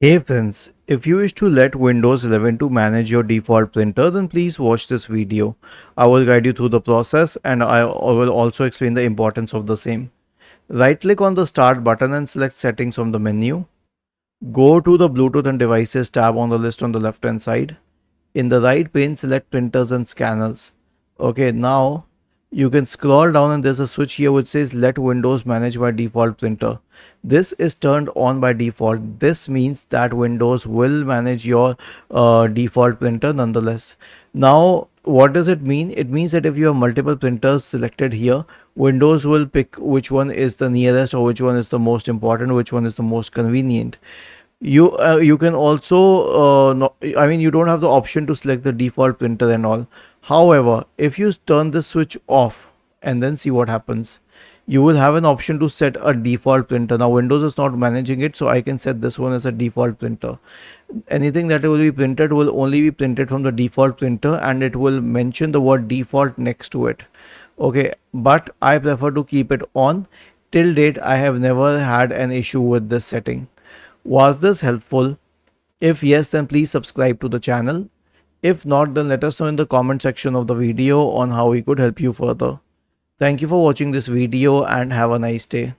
Hey friends, if you wish to let Windows 11 to manage your default printer, then please watch this video. I will guide you through the process and I will also explain the importance of the same. Right click on the start button and select settings from the menu. Go to the Bluetooth and devices tab on the list on the left hand side. In the right pane, select printers and scanners. Okay, now you can scroll down and there's a switch here which says let Windows manage by default printer. This is turned on by default. This means that Windows will manage your default printer nonetheless. Now, what does it mean? It means that if you have multiple printers selected here, Windows will pick which one is the nearest or which one is the most important, which one is the most convenient. You can also I mean, you don't have the option to select the default printer and all. However, if you turn this switch off and then see what happens, you will have an option to set a default printer. Now Windows is not managing it, so I can set this one as a default printer. Anything that will be printed will only be printed from the default printer, and it will mention the word default next to it. Okay, but I prefer to keep it on. Till date I have never had an issue with this setting. Was this helpful? If yes, then please subscribe to the channel. If not, then let us know in the comment section of the video on how we could help you further. Thank you for watching this video and have a nice day.